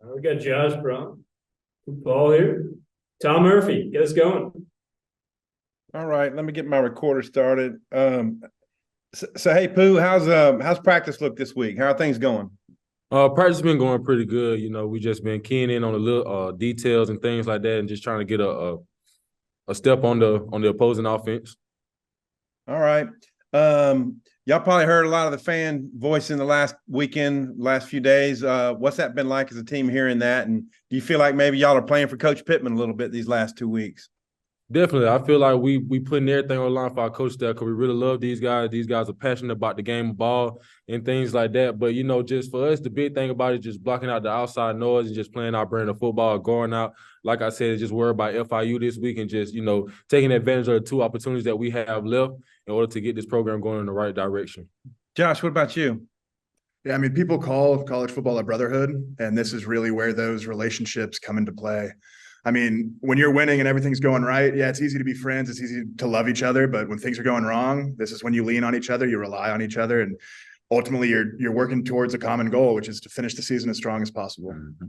We got Josh, Braun, Paul here. Tom Murphy, get us going. All right, let me get my recorder started. So hey, Pooh, how's practice look this week? How are things going? Practice been going pretty good. We just been keying in on the little details and things like that, and just trying to get a step on the opposing offense. All right. Y'all probably heard a lot of the fan voice in the last weekend, last few days. What's that been like as a team hearing that? And do you feel like maybe y'all are playing for Coach Pittman a little bit these last 2 weeks? Definitely, I feel like we putting everything on the line for our coach there because we really love these guys. These guys are passionate about the game of ball and things like that. But just for us, the big thing about it is just blocking out the outside noise and just playing our brand of football, going out. Like I said, just worried about FIU this week and just taking advantage of the two opportunities that we have left in order to get this program going in the right direction. Josh, what about you? Yeah, I mean, people call college football a brotherhood, and this is really where those relationships come into play. I mean, when you're winning and everything's going right, yeah, it's easy to be friends. It's easy to love each other. But when things are going wrong, this is when you lean on each other, you rely on each other, and ultimately you're working towards a common goal, which is to finish the season as strong as possible. Mm-hmm.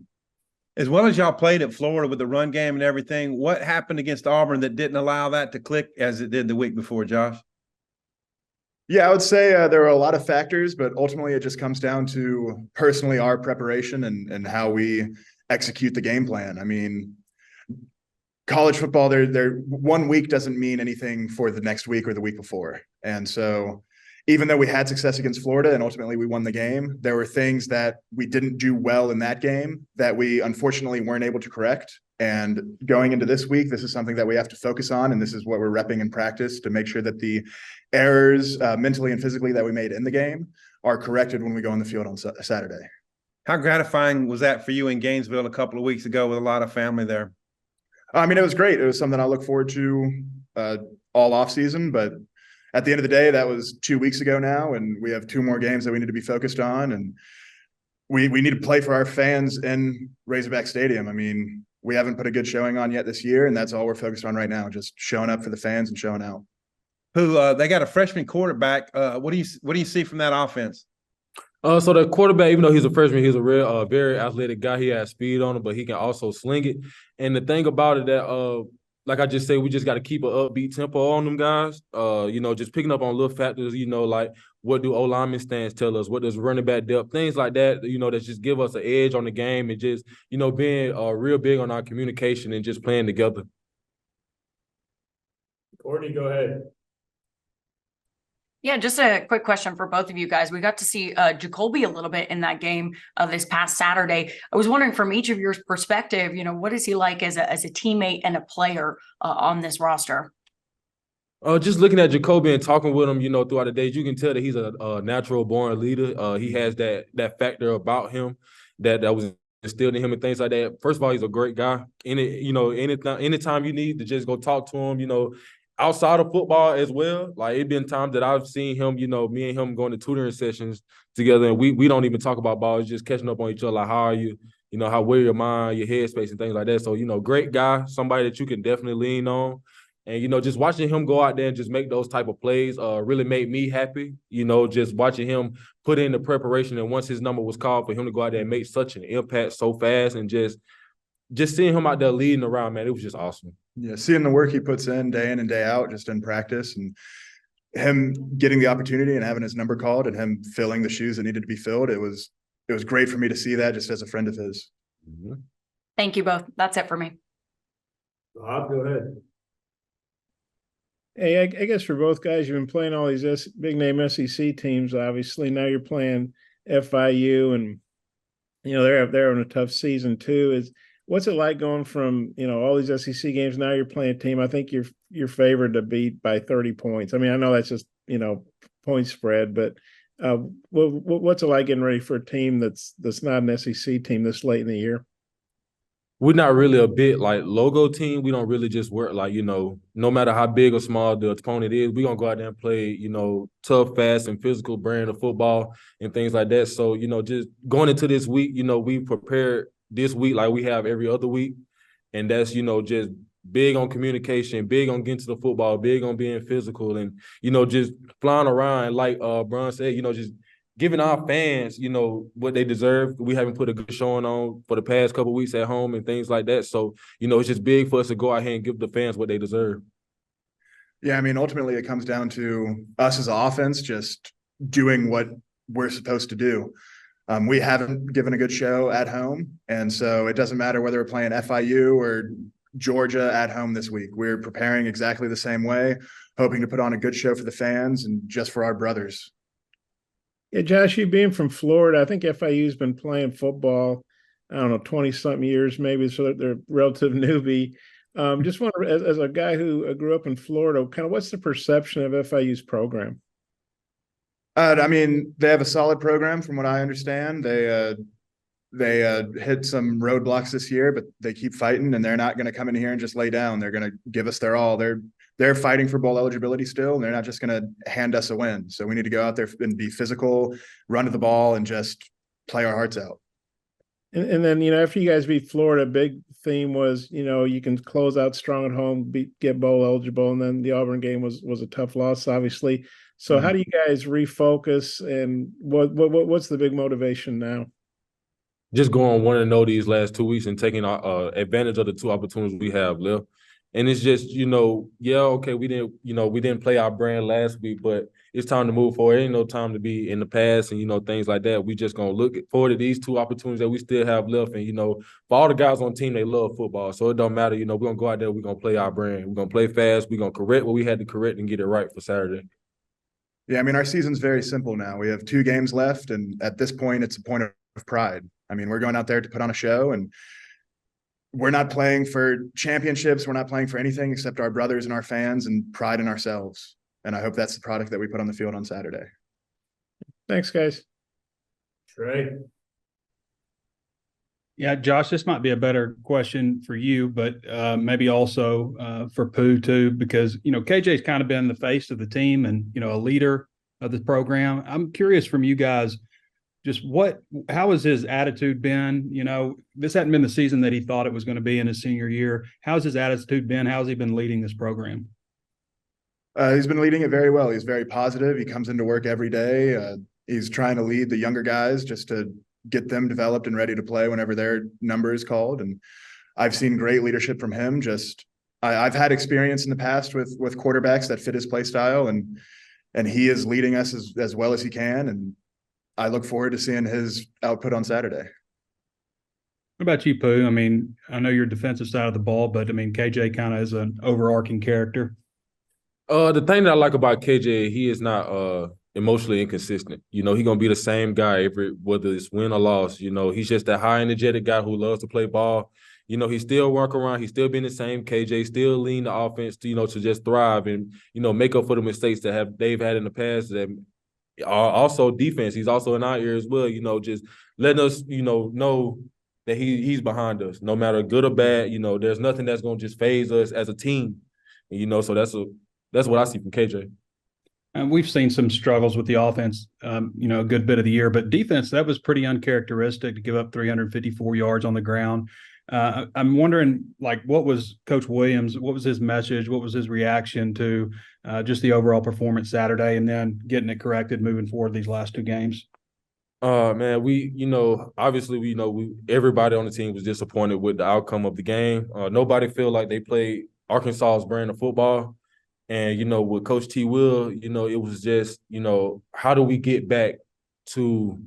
As well as y'all played at Florida with the run game and everything, what happened against Auburn that didn't allow that to click as it did the week before, Josh? Yeah, I would say there are a lot of factors, but ultimately it just comes down to personally our preparation and how we execute the game plan. I mean, college football, there 1 week doesn't mean anything for the next week or the week before. And so even though we had success against Florida and ultimately we won the game, there were things that we didn't do well in that game that we unfortunately weren't able to correct. And going into this week, this is something that we have to focus on. And this is what we're repping in practice to make sure that the errors mentally and physically that we made in the game are corrected when we go on the field on Saturday. How gratifying was that for you in Gainesville a couple of weeks ago with a lot of family there? I mean, it was great. It was something I look forward to all off season, but at the end of the day, that was 2 weeks ago now, and we have two more games that we need to be focused on, and we need to play for our fans in Razorback Stadium. I mean, we haven't put a good showing on yet this year, and that's all we're focused on right now, just showing up for the fans and showing out. Who they got a freshman quarterback. What do you see from that offense? So the quarterback, even though he's a freshman, he's a real, very athletic guy. He has speed on him, but he can also sling it. And the thing about it that, like I just say, we just got to keep an upbeat tempo on them guys. Just picking up on little factors. Like what do O-lineman stands tell us? What does running back depth? Things like that. That just give us an edge on the game and just being real big on our communication and just playing together. Courtney, go ahead. Yeah, just a quick question for both of you guys. We got to see Jacoby a little bit in that game this past Saturday. I was wondering from each of your perspective, what is he like as a teammate and a player on this roster? Just looking at Jacoby and talking with him, throughout the days, you can tell that he's a natural born leader. He has that factor about him that was instilled in him and things like that. First of all, he's a great guy. Anytime you need to just go talk to him, outside of football as well. Like it's been times that I've seen him, me and him going to tutoring sessions together, and we don't even talk about ball. It's just catching up on each other. Like, how are you? Where your mind, your headspace, and things like that. So, great guy, somebody that you can definitely lean on. And, just watching him go out there and just make those type of plays really made me happy. Just watching him put in the preparation, and once his number was called, for him to go out there and make such an impact so fast, and just seeing him out there leading around, man, it was just awesome. Yeah, seeing the work he puts in and day out, just in practice, and him getting the opportunity and having his number called and him filling the shoes that needed to be filled. It was great for me to see that just as a friend of his. Mm-hmm. Thank you both. That's it for me. Bob, go ahead. Hey, I guess for both guys, you've been playing all these big name SEC teams, obviously. Now you're playing FIU, and they're having a tough season too. What's it like going from all these SEC games? Now you're playing a team. I think you're favored to beat by 30 points. I mean, I know that's just point spread, but what's it like getting ready for a team that's not an SEC team this late in the year? We're not really a big like logo team. We don't really just work like no matter how big or small the opponent is, we're gonna go out there and play tough, fast, and physical brand of football and things like that. So just going into this week, we prepared this week like we have every other week, and that's just big on communication, big on getting to the football, big on being physical, and just flying around, like Braun said, just giving our fans, you know, what they deserve. We haven't put a good showing on for the past couple of weeks at home and things like that. So, you know, it's just big for us to go out here and give the fans what they deserve. Yeah, I mean, ultimately it comes down to us as an offense just doing what we're supposed to do. We haven't given a good show at home, and so it doesn't matter whether we're playing FIU or Georgia at home this week. We're preparing exactly the same way, hoping to put on a good show for the fans and just for our brothers. Yeah, Josh, you being from Florida, I think FIU's been playing football, I don't know, 20-something years maybe, so they're relative newbie. Just wonder, as a guy who grew up in Florida, kind of what's the perception of FIU's program? I mean, they have a solid program from what I understand. They hit some roadblocks this year, but they keep fighting, and they're not going to come in here and just lay down. They're going to give us their all. They're fighting for bowl eligibility still, and they're not just going to hand us a win. So we need to go out there and be physical, run to the ball, and just play our hearts out. And then, you know, after you guys beat Florida, big theme was, you know, you can close out strong at home, get bowl eligible, and then the Auburn game was a tough loss, obviously. So how do you guys refocus, and what's the big motivation now? Just going 1-0 these last 2 weeks and taking advantage of the 2 opportunities we have left. And it's just, you know, yeah, okay, we didn't play our brand last week, but it's time to move forward. It ain't no time to be in the past and, you know, things like that. We just going to look forward to these 2 opportunities that we still have left. And, you know, for all the guys on the team, they love football. So it don't matter, you know, we're going to go out there, we're going to play our brand. We're going to play fast. We're going to correct what we had to correct and get it right for Saturday. Yeah, I mean, our season's very simple now. We have 2 games left, and at this point, it's a point of pride. I mean, we're going out there to put on a show, and we're not playing for championships. We're not playing for anything except our brothers and our fans and pride in ourselves. And I hope that's the product that we put on the field on Saturday. Thanks, guys. Trey. Yeah, Josh, this might be a better question for you, but maybe also for Pooh too, because, you know, KJ's kind of been the face of the team and, you know, a leader of the program. I'm curious from you guys, just how has his attitude been? You know, this hadn't been the season that he thought it was going to be in his senior year. How's his attitude been? How's he been leading this program? He's been leading it very well. He's very positive. He comes into work every day. He's trying to lead the younger guys just to get them developed and ready to play whenever their number is called. And I've seen great leadership from him. I've had experience in the past with quarterbacks that fit his play style, and he is leading us as well as he can. And I look forward to seeing his output on Saturday. What about you, Pooh? I mean, I know you're defensive side of the ball, but I mean, KJ kind of is an overarching character. The thing that I like about KJ, he is not emotionally inconsistent. You know, he's gonna be the same guy whether it's win or loss. You know, he's just that high energetic guy who loves to play ball. You know, he still work around. He's still being the same KJ, still lean the offense to, you know, to just thrive and, you know, make up for the mistakes that they've had in the past that are also defense. He's also in our ear as well, you know, just letting us, you know that he's behind us. No matter good or bad, you know, there's nothing that's gonna just phase us as a team. And, you know, so that's what I see from KJ. And we've seen some struggles with the offense, you know, a good bit of the year, but defense, that was pretty uncharacteristic to give up 354 yards on the ground. I'm wondering, like, what was Coach Williams, what was his message? What was his reaction to just the overall performance Saturday and then getting it corrected moving forward these last 2 games? Man, obviously everybody on the team was disappointed with the outcome of the game. Nobody feel like they played Arkansas's brand of football. And, you know, with Coach T. Will, you know, it was just, you know, how do we get back to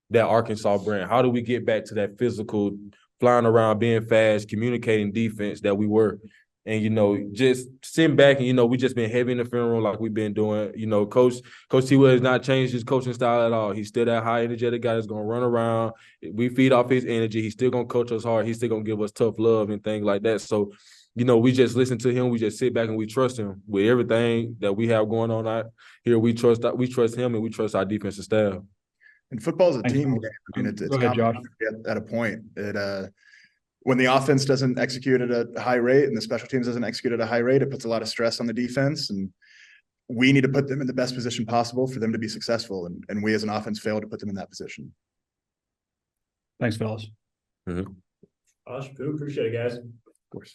that Arkansas brand? How do we get back to that physical, flying around, being fast, communicating defense that we were? And, you know, just sitting back and, you know, we just been heavy in the film room like we've been doing. You know, Coach T. Will has not changed his coaching style at all. He's still that high energetic guy that's going to run around. We feed off his energy. He's still going to coach us hard. He's still going to give us tough love and things like that. So, you know, we just listen to him. We just sit back and we trust him with everything that we have going on out here. We trust him and we trust our defensive staff. And football is a team game. I mean, it's complicated at a point. When the offense doesn't execute at a high rate and the special teams doesn't execute at a high rate, it puts a lot of stress on the defense. And we need to put them in the best position possible for them to be successful. And we as an offense fail to put them in that position. Thanks, fellas. Mm-hmm. Josh, Pooh, appreciate it, guys.